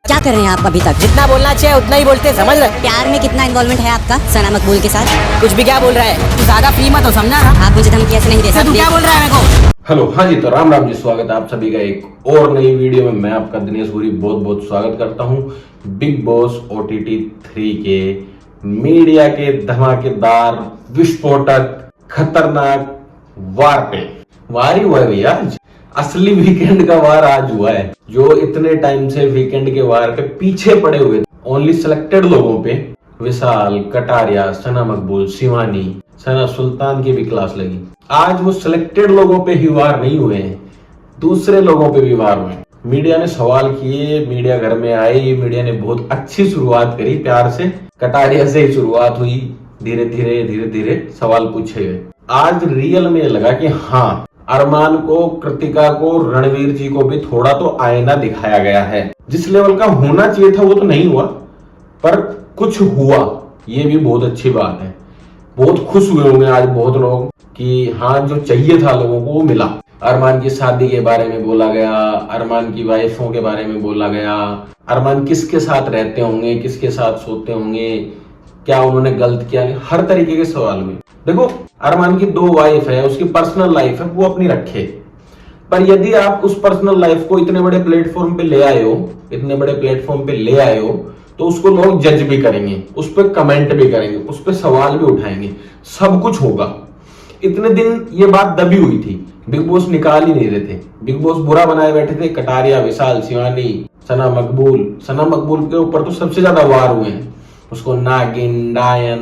जितना बोलना चाहिए उतना ही बोलते, समझ रहे? प्यार में कितना इन्वॉल्वमेंट है आपका सना मकबूल के साथ? कुछ भी क्या बोल रहा है तू, ज्यादा फ्री मत हो, समझा ना? आप मुझे धमकी ऐसे नहीं दे तू सकते। क्या बोल रहा है मेरे को? हेलो, हाँ जी, तो राम राम जी, स्वागत है आप सभी का एक और नई वीडियो में। मैं आपका दिनेश पुरी बहुत बहुत स्वागत करता हूँ बिग बॉस OTT 3 के मीडिया के धमाकेदार विस्फोटक खतरनाक वार पे। वार ही हुआ है भैया, आज असली वीकेंड का वार आज हुआ है। जो इतने टाइम से वीकेंड के वार पे पीछे पड़े हुए ओनली सिलेक्टेड लोगों पे, विशाल, कटारिया, सना मकबूल, शिवानी, सना सुल्तान की भी क्लास लगी। आज वो सिलेक्टेड लोगों पे ही वार नहीं हुए हैं, दूसरे लोगों पे भी वार हुए। मीडिया ने सवाल किए, मीडिया घर में आई, मीडिया ने बहुत अच्छी शुरुआत करी, प्यार से कटारिया से ही शुरुआत हुई, धीरे धीरे सवाल पूछे गए। आज रियल में लगा कि हाँ, अरमान को, कृतिका को, रणवीर जी को भी थोड़ा तो आईना दिखाया गया है। जिस लेवल का होना चाहिए था वो तो नहीं हुआ, पर कुछ हुआ, ये भी बहुत अच्छी बात है। बहुत खुश हुए होंगे आज बहुत लोग कि हाँ, जो चाहिए था लोगों को वो मिला। अरमान की शादी के बारे में बोला गया, अरमान की वाइफों के बारे में बोला गया, अरमान किसके साथ रहते होंगे, किसके साथ सोते होंगे, क्या उन्होंने गलत किया, हर तरीके के सवाल हुए। देखो, अरमान की 2 वाइफ है, उसकी पर्सनल लाइफ है, वो अपनी रखे। पर यदि आप उस पर्सनल लाइफ को इतने बड़े प्लेटफॉर्म पे ले आए हो, तो उसको लोग जज भी करेंगे, उस पर कमेंट भी करेंगे, उस पर सवाल भी उठाएंगे, सब कुछ होगा। इतने दिन ये बात दबी हुई थी, बिग बॉस निकाल ही नहीं रहे थे, बिग बॉस बुरा बनाए बैठे थे। कटारिया, विशाल, शिवानी, सना मकबूल के ऊपर तो सबसे ज्यादा वार हुए हैं। उसको नागिन, डायन,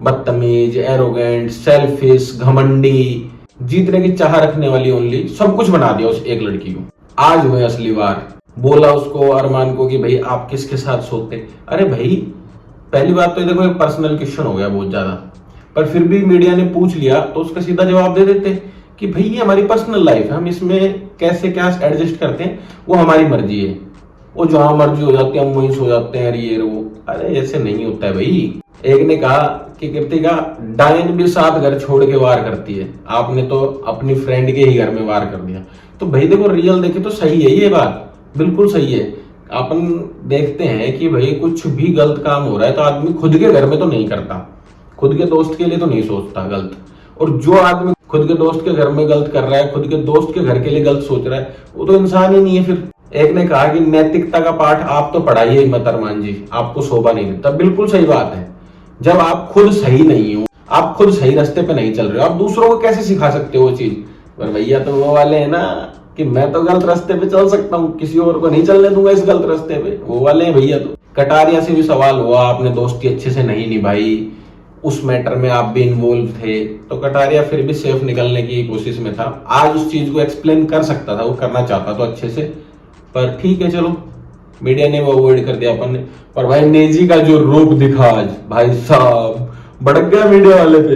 बदतमीज, एरोगेंट, सेल्फिश, घमंडी, जीतने की चाह रखने वाली, ओनली सब कुछ बना दिया उस एक लड़की को। आज हुए असली वार। बोला उसको, अरमान को, कि भाई आप किसके साथ सोते। अरे भाई, पहली बात तो ये देखो, एक पर्सनल क्वेश्चन हो गया बहुत ज्यादा, पर फिर भी मीडिया ने पूछ लिया तो उसका सीधा जवाब दे देते कि भाई ये हमारी पर्सनल लाइफ है, हम इसमें कैसे क्या एडजस्ट करते हैं वो हमारी मर्जी है। वो जहां मर्जी हो जाती है हम वहीं सो जाते हैं, ये वो। अरे ऐसे नहीं होता है भाई। एक ने कहा कि कृतिका, डायन भी 7 घर छोड़ के वार करती है, आपने तो अपनी फ्रेंड के ही घर में वार कर दिया। तो भाई देखो, रियल देखे तो सही है ये बात, बिल्कुल सही है। अपन देखते हैं कि भाई कुछ भी गलत काम हो रहा है तो आदमी खुद के घर में तो नहीं करता, खुद के दोस्त के लिए तो नहीं सोचता गलत। और जो आदमी खुद के दोस्त के घर में गलत कर रहा है, खुद के दोस्त के घर के लिए गलत सोच रहा है, वो तो इंसान ही नहीं है फिर। एक ने कहा कि नैतिकता का पाठ आप तो पढ़ाइए ही मत अरमान जी, आपको शोभा नहीं देता। बिल्कुल सही बात है। जब आप खुद सही नहीं हो, आप खुद सही रास्ते पे नहीं चल रहे हो, आप दूसरों को कैसे सिखा सकते हो वो चीज? पर भैया तो वो वाले है ना कि मैं तो गलत रास्ते पे चल सकता हूँ, किसी और को नहीं चलने दूंगा इस गलत रास्ते पे, वो वाले हैं भैया। तो कटारिया से भी सवाल हुआ, आपने दोस्ती अच्छे से नहीं निभाई, उस मैटर में आप भी इन्वॉल्व थे। तो कटारिया फिर भी सेफ निकलने की कोशिश में था। आज उस चीज को एक्सप्लेन कर सकता था, वो करना चाहता तो अच्छे से, पर ठीक है, चलो मीडिया ने वो अवॉइड कर दिया अपन ने। पर भाई नेजी का जो रूप दिखा आज, भाई साहब भड़क गया मीडिया वाले पे।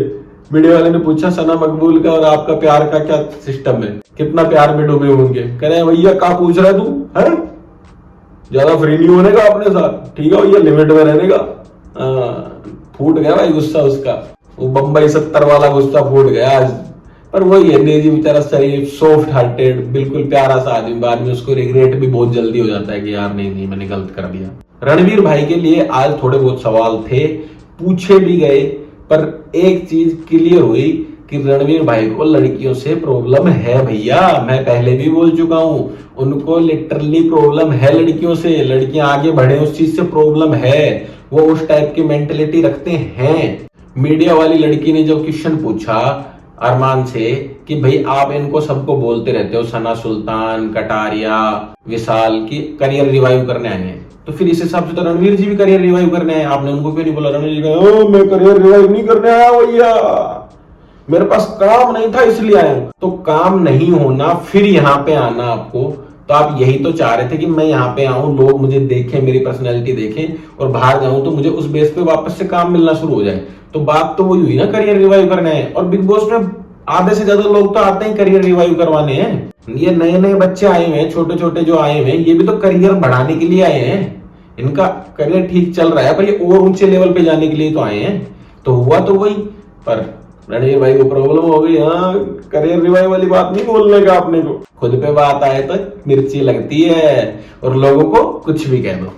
मीडिया वाले ने पूछा, सना मकबूल का और आपका प्यार का क्या सिस्टम है, कितना प्यार में डूबे होंगे? कह रहे हैं भैया क्या पूछ रहा है तू, है ज्यादा फ्री नहीं होने का अपने साथ, ठीक है भैया, लिमिट में रहने का। फूट गया भाई गुस्सा उसका, वो बम्बई 70 वाला गुस्सा फूट गया आज। पर वही है, नेजी बेचारा शरीफ, सॉफ्ट हार्टेड, बिल्कुल प्यारा सा आदमी। बाद में उसको रिग्रेट भी बहुत जल्दी हो जाता है कि यार नहीं मैंने गलत कर दिया। रणवीर भाई के लिए आज थोड़े बहुत सवाल थे, पूछे भी गए, पर एक चीज क्लियर हुई कि रणवीर भाई को लड़कियों से प्रॉब्लम है भैया। मैं पहले भी बोल चुका हूं, उनको लिटरली प्रॉब्लम है लड़कियों से। लड़कियां आगे बढ़े उस चीज से प्रॉब्लम है, वो उस टाइप की मेंटेलिटी रखते हैं। मीडिया वाली लड़की ने जब क्वेश्चन पूछा अरमान से कि भाई आप इनको सबको बोलते रहते हो, सना सुल्तान, कटारिया, विशाल की करियर रिवाइव करने आए हैं, तो फिर इस हिसाब से तो रणवीर जी भी करियर रिवाइव करने आए, आपने उनको क्यों नहीं बोला? रणवीर जी कहा, मैं करियर रिवाइव नहीं करने आया भैया, मेरे पास काम नहीं था इसलिए आया। तो काम नहीं होना फिर यहाँ पे आना आपको, तो आप यही तो चाह रहे थे कि मैं यहाँ पे आऊं, लोग मुझे देखें, मेरी पर्सनैलिटी देखें, और बाहर जाऊं तो मुझे उस बेस पे वापस से काम मिलना शुरू हो जाए। तो बात तो वही हुई ना, करियर रिवाइव करने हैं। और बिग बॉस में आधे से ज्यादा लोग तो आते हैं करियर रिवाइव करवाने हैं। ये नए बच्चे आए हुए हैं, छोटे छोटे जो आए हुए हैं, ये भी तो करियर बढ़ाने के लिए आए हैं। इनका करियर ठीक चल रहा है, पर ये और ऊंचे लेवल पे जाने के लिए तो आए हैं। तो हुआ तो वही, पर रणवीर भाई को प्रॉब्लम हो गई, हाँ करियर रिवाइव वाली बात नहीं बोलने का आपने को, खुद पे बात आए तो मिर्ची लगती है और लोगों को कुछ भी कह दो।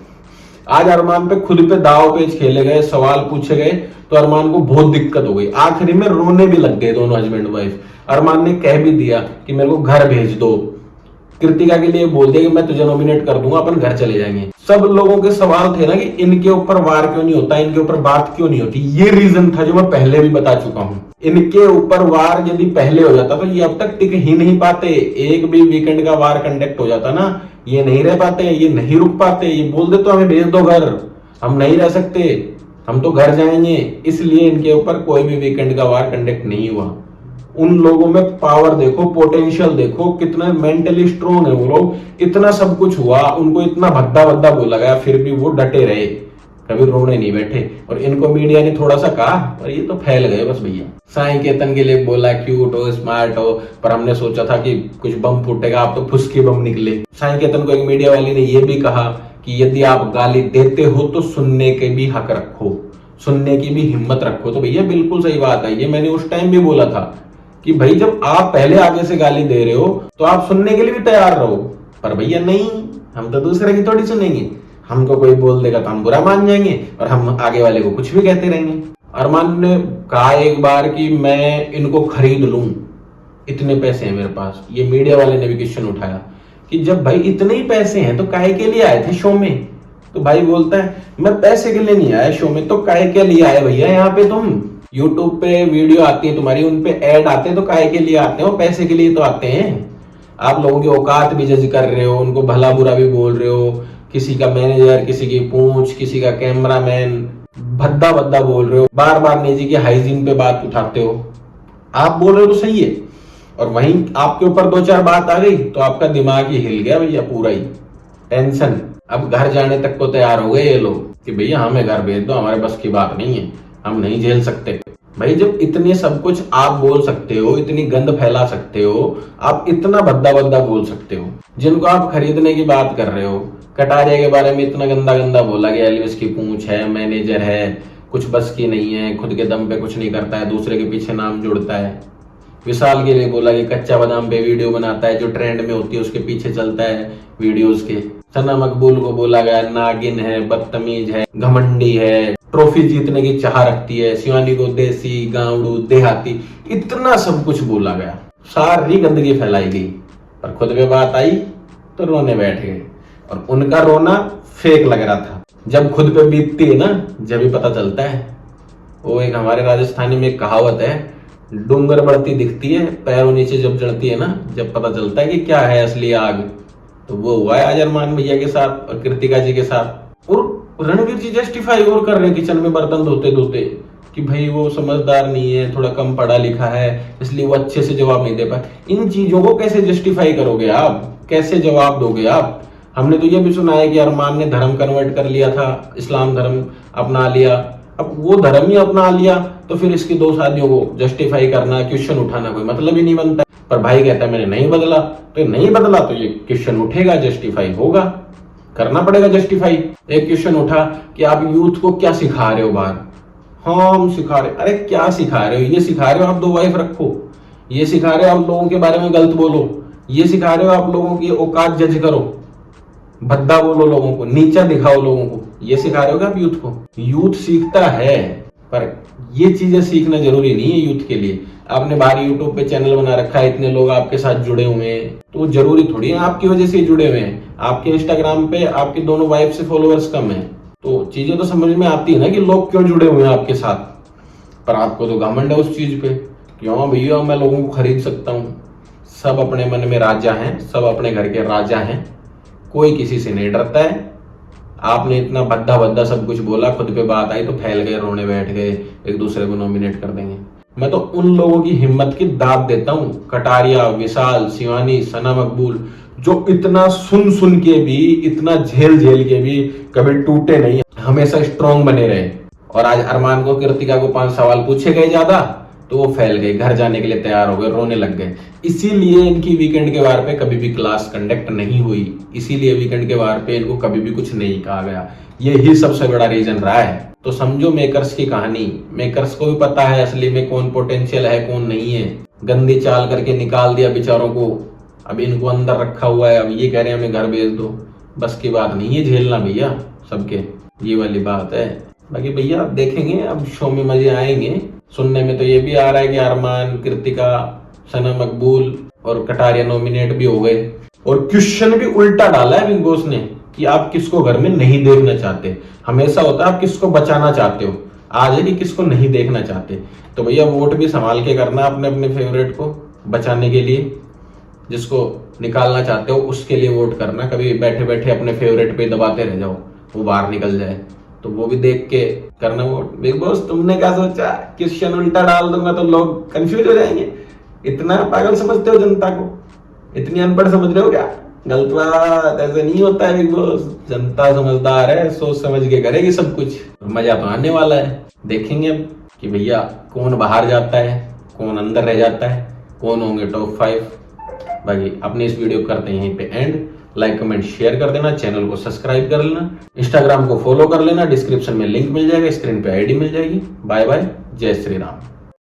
आज अरमान पे खुद पे दाव पेच खेले गए, सवाल पूछे गए तो अरमान को बहुत दिक्कत हो गई, आखिरी में रोने भी लग गए दोनों हस्बैंड वाइफ। अरमान ने कह भी दिया कि मेरे को घर भेज दो, कृतिका के लिए बोल दिया कि मैं तुझे नॉमिनेट कर दूंगा, अपन घर चले जाएंगे। सब लोगों के सवाल थे ना कि इनके ऊपर वार क्यों नहीं होता, इनके ऊपर बात क्यों नहीं होती। ये रीजन था जो मैं पहले भी बता चुका हूं। इनके ऊपर वार यदि पहले हो जाता तो ये अब तक टिक ही नहीं पाते। एक भी वीकेंड का वार कंडक्ट हो जाता ना, ये नहीं रह पाते, ये नहीं रुक पाते, ये बोल दे तो हमें भेज दो घर, हम नहीं रह सकते, हम तो घर जाएंगे। इसलिए इनके ऊपर कोई भी वीकेंड का वार कंडक्ट नहीं हुआ। उन लोगों में पावर देखो, पोटेंशियल देखो, कितना मेंटली स्ट्रोंग है वो लोग। इतना सब कुछ हुआ, उनको इतना भद्दा भद्दा बोला गया, फिर भी वो डटे रहे, कभी रोने नहीं बैठे। और इनको मीडिया ने थोड़ा सा कहा और ये तो फैल गए बस भैया। साईं केतन के लिए बोला क्यूट हो, स्मार्ट हो, पर हमने सोचा था कि कुछ बम फूटेगा, आप तो फुसकी बम निकले। साईं केतन को एक मीडिया वाली ने ये भी कहा कि यदि आप गाली देते हो तो सुनने के भी हक रखो, सुनने की भी हिम्मत रखो। तो भैया बिल्कुल सही बात है, ये मैंने उस टाइम भी बोला था कि भाई जब आप पहले आगे से गाली दे रहे हो तो आप सुनने के लिए भी तैयार रहो। पर भैया नहीं, हम तो दूसरे की थोड़ी सुनेंगे, हमको कोई बोल देगा तो हम बुरा मान जाएंगे और हम आगे वाले को कुछ भी कहते रहेंगे। अरमान ने कहा एक बार कि मैं इनको खरीद लूं, इतने पैसे हैं मेरे पास। ये मीडिया वाले ने भी क्वेश्चन उठाया कि जब भाई इतने ही पैसे हैं तो काहे के लिए आए थे शो में। तो भाई बोलता है मैं पैसे के लिए नहीं आया शो में, तो काहे के लिए आए भैया यहाँ पे। तुम यूट्यूब पे वीडियो आती है तुम्हारी, उन पे ऐड आते हैं, तो काहे के लिए आते हो, पैसे के लिए तो आते हैं। आप लोगों की औकात भी जज कर रहे हो, उनको भला बुरा भी बोल रहे हो, किसी का मैनेजर, किसी की पूंछ, किसी का कैमरामैन, भद्दा भद्दा बोल रहे हो, बार बार निजी की हाइजीन पे बात उठाते हो। आप बोल रहे हो तो सही है, और वहीं आपके ऊपर दो चार बात आ गई तो आपका दिमाग ही हिल गया भैया, पूरा ही टेंशन। अब घर जाने तक को तैयार हो गए ये लोग कि भैया हमें घर भेज दो, हमारे बस की बात नहीं है, हम नहीं झेल सकते। भाई जब इतने सब कुछ आप बोल सकते हो, इतनी गंद फैला सकते हो, आप इतना भद्दा भद्दा बोल सकते हो, जिनको आप खरीदने की बात कर रहे हो, कटारिया के बारे में इतना गंदा गंदा बोला गया, एल्विस की पूंछ है, मैनेजर है, कुछ बस की नहीं है, खुद के दम पे कुछ नहीं करता है, दूसरे के पीछे नाम जोड़ता है। विशाल के लिए बोला कि कच्चा बादाम पे वीडियो बनाता है, जो ट्रेंड में होती है उसके पीछे चलता है वीडियोस के। सना मकबूल को बोला गया नागिन है, बदतमीज है, घमंडी है, ट्रॉफी जीतने की चाह रखती है, शिवानी को देसी, गांवड़ू, देहाती, इतना सब कुछ बोला गया, सारी गंदगी फैलाई गई। पर खुद पे बात आई तो रोने बैठ गए, और उनका रोना फेक लग रहा था। जब खुद पे बीतती है ना, जब भी पता चलता है। वो एक हमारे राजस्थानी में एक कहावत है, डूंगर बढ़ती दिखती है, पैरों नीचे जब चढ़ती है ना, जब पता चलता है कि क्या है असली आग। तो वो हुआ है आज अरमान भैया के साथ और कृतिका जी के साथ। और रणवीर जी जस्टिफाई और कर रहे हैं किचन में बर्तन धोते धोते कि भाई वो समझदार नहीं है, थोड़ा कम पढ़ा लिखा है, इसलिए वो अच्छे से जवाब नहीं दे पाए। इन चीजों को कैसे जस्टिफाई करोगे आप, कैसे जवाब दोगे आप। हमने तो ये भी सुना है कि अरमान ने धर्म कन्वर्ट कर लिया था, इस्लाम धर्म अपना लिया। अब वो धर्म ही अपना लिया तो फिर इसकी दो शादियों को जस्टिफाई करना, क्वेश्चन उठाना कोई मतलब ही नहीं बनता। पर भाई कहता है मैंने नहीं बदला, तो नहीं बदला तो ये क्वेश्चन उठेगा, जस्टिफाई होगा, करना पड़ेगा जस्टिफाई। एक क्वेश्चन उठा कि आप यूथ को क्या सिखा रहे हो बाहर। हाँ हम सिखा रहे, अरे क्या सिखा रहे हो। ये सिखा रहे हो आप 2 वाइफ रखो, ये सिखा रहे हो आप लोगों के बारे में गलत बोलो, ये सिखा रहे हो आप लोगों की औकात जज करो, भद्दा बोलो लोगों को, नीचा दिखाओ लोगों को, ये सिखा रहे हो आप यूथ को। यूथ सीखता है, पर ये चीजें सीखना जरूरी नहीं है यूथ के लिए। आपने बाहर यूट्यूब पे चैनल बना रखा है, इतने लोग आपके साथ जुड़े हुए हैं, तो जरूरी थोड़ी है आपकी वजह से जुड़े हुए हैं। आपके इंस्टाग्राम पे आपकी दोनों वाइफ से फॉलोअर्स कम है, तो चीजें तो समझ में आती है ना कि लोग क्यों जुड़े हुए हैं आपके साथ। पर आपको तो घमंड है उस चीज पे, क्यों भैया मैं लोगों को खरीद सकता हूँ। सब अपने मन में राजा हैं, सब अपने घर के राजा हैं, कोई किसी से नहीं डरता है। आपने इतना भद्दा भद्दा सब कुछ बोला, खुद पे बात आई तो फैल गए, रोने बैठ गए, एक दूसरे को नॉमिनेट कर देंगे। मैं तो उन लोगों की हिम्मत की दाद देता हूँ, कटारिया, विशाल, शिवानी, सना मकबूल, जो इतना सुन सुन के भी, इतना झेल झेल के भी कभी टूटे नहीं, हमेशा स्ट्रॉन्ग बने रहे। और आज अरमान को, कृतिका को 5 सवाल पूछे गए ज्यादा तो वो फैल गए, घर जाने के लिए तैयार हो गए, रोने लग गए। इसीलिए इनकी वीकेंड के वार पे कभी भी क्लास कंडक्ट नहीं हुई, इसीलिए वीकेंड के वार पे इनको कभी भी कुछ नहीं कहा गया। यही सबसे बड़ा रीजन रहा है। तो समझो मेकर्स की कहानी। मेकर्स को भी पता है असली में कौन पोटेंशियल है कौन नहीं है। गंदी चाल करके निकाल दिया बेचारों को, अब इनको अंदर रखा हुआ है, अब ये कह रहे हैं हमें घर भेज दो। बस की बात नहीं है झेलना भैया सबके, ये वाली बात है। बाकी भैया देखेंगे, अब शो में मजे आएंगे। सुनने में तो ये भी आ रहा है कि अरमान, कृतिका, सना मकबूल और कटारिया नॉमिनेट भी हो गए। और क्वेश्चन भी उल्टा डाला है बिग बॉस ने कि आप किसको घर में नहीं देखना चाहते। हमेशा होता है आप किसको बचाना चाहते हो, आज है कि किसको नहीं देखना चाहते। तो भैया वोट भी संभाल के करना अपने अपने फेवरेट को बचाने के लिए। जिसको निकालना चाहते हो उसके लिए वोट करना, कभी बैठे बैठे अपने फेवरेट पे दबाते रह जाओ वो बाहर निकल जाए, तो वो भी देख के करना वोट। बिग बॉस तुमने क्या सोचा, क्वेश्चन उल्टा डाल दूंगा तो लोग कंफ्यूज हो जाएंगे। इतना पागल समझते हो जनता को, इतनी अनपढ़ समझ रहे हो क्या? गलत बात, ऐसे नहीं होता है बिग बॉस। जनता समझदार है, सोच समझ के करेगी सब कुछ। मजा तो आने वाला है, देखेंगे अब कि भैया कौन बाहर जाता है, कौन अंदर रह जाता है, कौन होंगे टॉप 5। बाकी अपने इस वीडियो को करते हैं यहीं पे एंड। लाइक कमेंट शेयर कर देना, चैनल को सब्सक्राइब कर लेना, इंस्टाग्राम को फॉलो कर लेना, डिस्क्रिप्शन में लिंक मिल जाएगा, स्क्रीन पे आईडी मिल जाएगी। बाय बाय, जय श्री राम।